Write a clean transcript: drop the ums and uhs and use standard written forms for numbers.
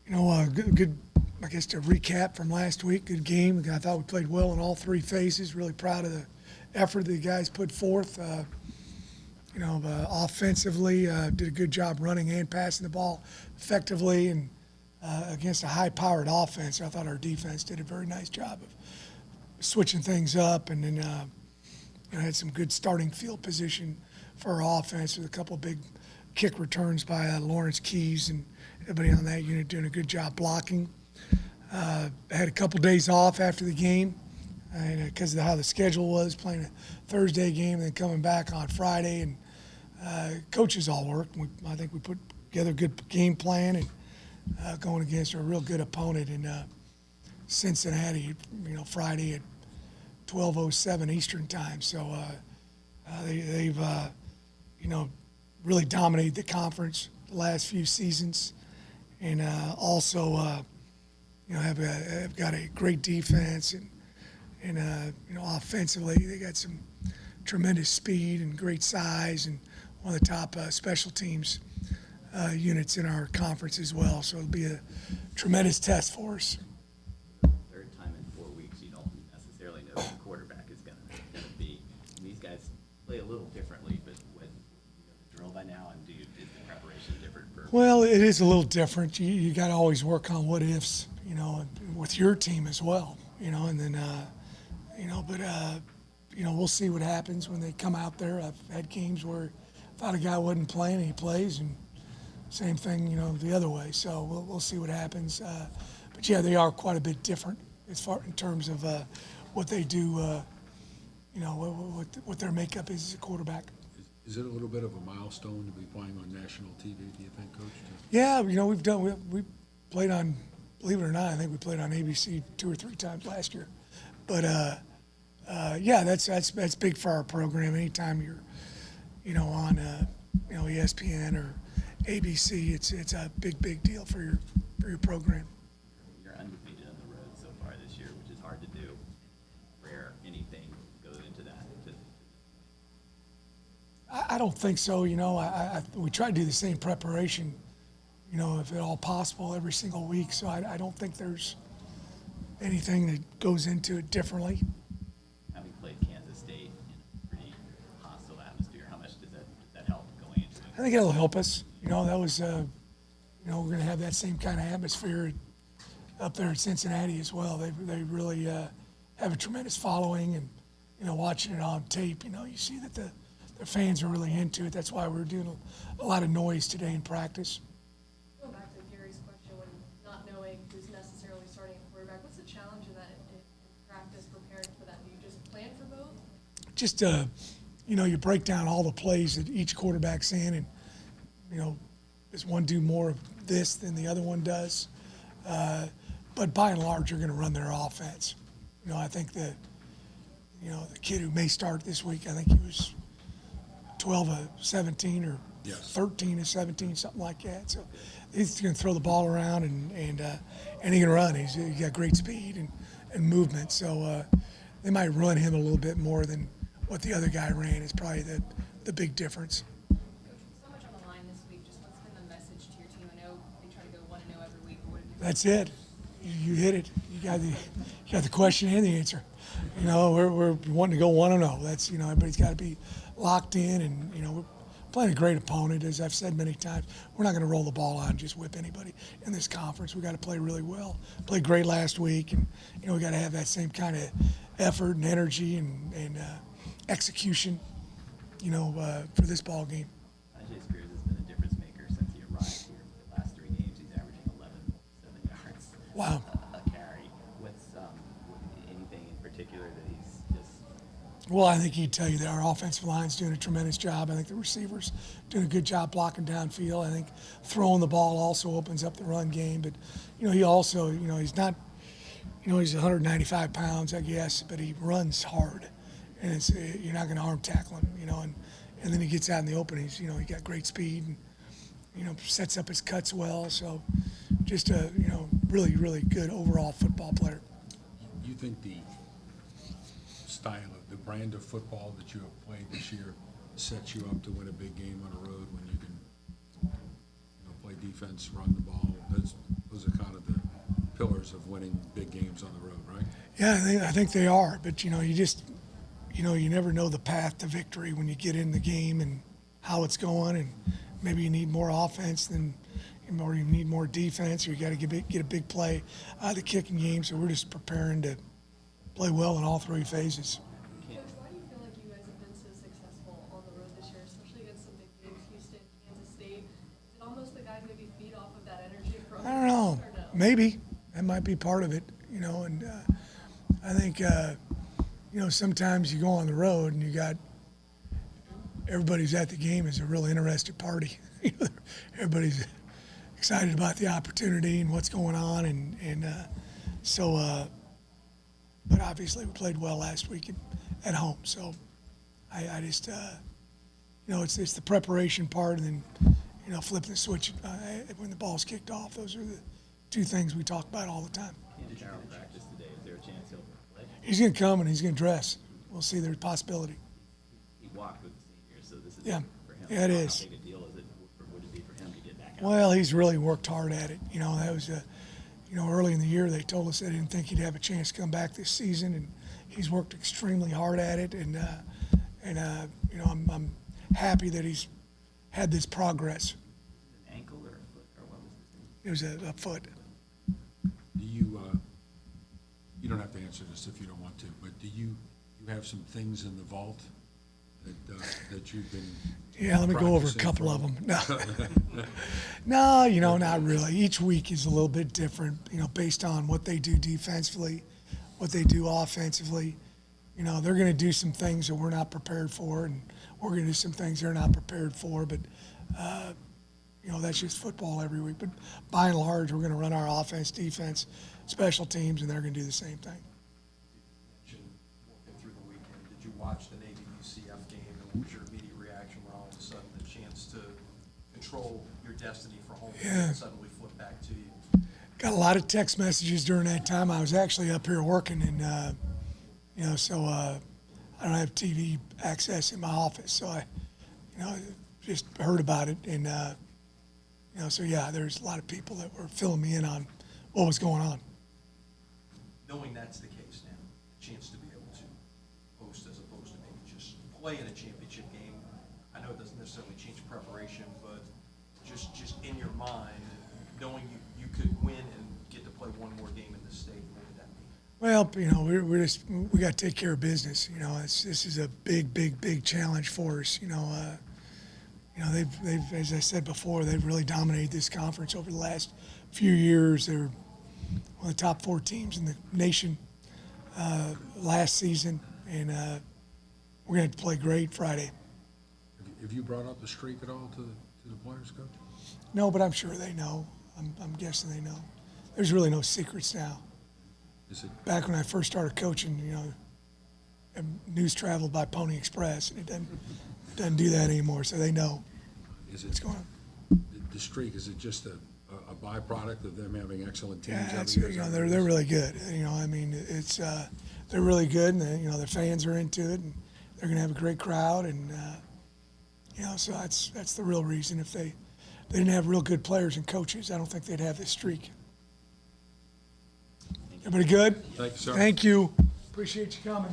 Good, I guess, to recap from last week, good game. I thought we played well in all three phases. Really proud of the effort the guys put forth. Offensively, did a good job running and passing the ball effectively, and against a high-powered offense. I thought our defense did a very nice job of switching things up, and then had some good starting field position for our offense with a couple of big kick returns by Lawrence Keys and everybody on that unit doing a good job blocking. I had a couple days off after the game because of how the schedule was, playing a Thursday game and then coming back on Friday. And coaches all worked. I think we put together a good game plan and going against a real good opponent in Cincinnati, Friday at 12:07 Eastern time. So they've really dominated the conference the last few seasons, and also have got a great defense and offensively they got some tremendous speed and great size and one of the top special teams units in our conference as well. So it'll be a tremendous test for us. Third time in 4 weeks, you don't necessarily know who the quarterback is going to be. And these guys play a little differently, but with the drill by now, and is the preparation different for? Well, it is a little different. You got to always work on what ifs, with your team as well, and then, we'll see what happens when they come out there. I've had games where I thought a guy wasn't playing and he plays, and same thing, the other way. So we'll see what happens. But yeah, they are quite a bit different as far in terms of what they do, what their makeup is as a quarterback. Is it a little bit of a milestone to be playing on national TV, do you think, Coach? Yeah, we played on, believe it or not, I think we played on ABC 2 or 3 times last year. But yeah, that's big for our program. Anytime you're, on ESPN or ABC, it's a big deal for your program. You're undefeated on the road so far this year, which is hard to do. Rare anything goes into that. I don't think so. We try to do the same preparation, if at all possible, every single week. So I don't think there's anything that goes into it differently. Having played Kansas State in a pretty hostile atmosphere, how much does that help going into it? I think it'll help us. That was, we're going to have that same kind of atmosphere up there in Cincinnati as well. They really have a tremendous following, and watching it on tape, you see that the fans are really into it. That's why we're doing a lot of noise today in practice. Going back to Gary's question, when not knowing who's necessarily starting a quarterback, what's the challenge in that in practice preparing for that? Do you just plan for both? Just, you break down all the plays that each quarterback's in, and, does one do more of this than the other one does? But by and large, you're going to run their offense. I think that, the kid who may start this week, I think he was 12 of 17 or Yes. 13 of 17, something like that. So he's going to throw the ball around and he can run. He's got great speed and movement. So they might run him a little bit more than what the other guy ran is probably the big difference. Coach, so much on the line this week. Just what's been the message to your team? I know they try to go 1-0 every week. But what have you That's it. You hit it. You got the question and the answer. We're wanting to go 1-0. That's everybody's got to be locked in, and we're playing a great opponent. As I've said many times, we're not going to roll the ball out and just whip anybody in this conference. We got to play really well. Played great last week, and we got to have that same kind of effort and energy and execution. For this ball game. Ajay Spears has been a difference maker since he arrived here. The last 3 games, he's averaging 11.7 yards Wow. a carry. What's anything in particular that he's just? Well, I think he'd tell you that our offensive line's doing a tremendous job. I think the receivers doing a good job blocking downfield. I think throwing the ball also opens up the run game. But, he also, he's not, he's 195 pounds, I guess, but he runs hard. And it's you're not going to arm tackle him, and then he gets out in the open. He's, he got great speed and, sets up his cuts well. So just a, really good overall football player. You think the style of the brand of football that you have played this year sets you up to win a big game on the road when you can play defense, run the ball? Those Those are kind of the pillars of winning big games on the road, right? Yeah, I think they are, but you never know the path to victory when you get in the game and how it's going, and maybe you need more offense or you need more defense, or you got to get a big play out of the kicking game. So we're just preparing to play well in all three phases. Coach, why do you feel like you guys have been so successful on the road this year, especially against some big games, Houston, Kansas State? Is it almost the guys maybe feed off of that energy from I don't know. or no? Maybe that might be part of it, and I think sometimes you go on the road and you got everybody's at the game is a real interested party. Everybody's excited about the opportunity and what's going on, but obviously we played well last week at home. So I just it's the preparation part, and then flipping the switch when the ball's kicked off. Those are the two things we talk about all the time. Did Carroll practice today? Is there a chance he'll play? He's going to come and he's going to dress. We'll see. There's a possibility. He walked with the seniors, so this is Yeah. for him. Yeah, it is. How big a deal is it, or would it be for him to get back out? Well, he's really worked hard at it. That was early in the year they told us they didn't think he'd have a chance to come back this season, and he's worked extremely hard at it. I'm happy that he's had this progress. An ankle or a foot, or what was this thing? It was a foot. Do you, you don't have to answer this if you don't want to, but do you have some things in the vault that you've been Yeah, let me go over a practicing couple of from? them. No, not really. Each week is a little bit different, based on what they do defensively, what they do offensively. They're going to do some things that we're not prepared for, and we're going to do some things they're not prepared for. But, that's just football every week. But by and large, we're going to run our offense, defense, special teams, and they're going to do the same thing. Walking through the weekend, did you watch the Navy UCF game, and what was your immediate reaction when all of a sudden the chance to control your destiny for home Yeah. suddenly flipped back to you? Got a lot of text messages during that time. I was actually up here working, and so I don't have TV access in my office, so I just heard about it, and so yeah, there's a lot of people that were filling me in on what was going on. Knowing that's the case now, the chance to be able to host as opposed to maybe just play in a championship game. I know it doesn't necessarily change preparation, but just in your mind, knowing you could win and get to play one more game in the state, what would that mean? Well, we got to take care of business. This is a big challenge for us. They've, as I said before, they've really dominated this conference over the last few years. They're one of the top 4 teams in the nation last season, and we're going to play great Friday. Have you brought up the streak at all to the players, Coach? No, but I'm sure they know. I'm guessing they know. There's really no secrets now. Is it, Back when I first started coaching, news traveled by Pony Express, and it doesn't do that anymore. So they know is what's it going on. the streak? Is it just a byproduct of them having excellent teams? Yeah, every it's, year? Is that what it they're is? really good. It's they're really good, and their fans are into it, and they're going to have a great crowd, and so that's the real reason. If they didn't have real good players and coaches, I don't think they'd have this streak. Everybody good? Thank you, sir. Thank you. Appreciate you coming.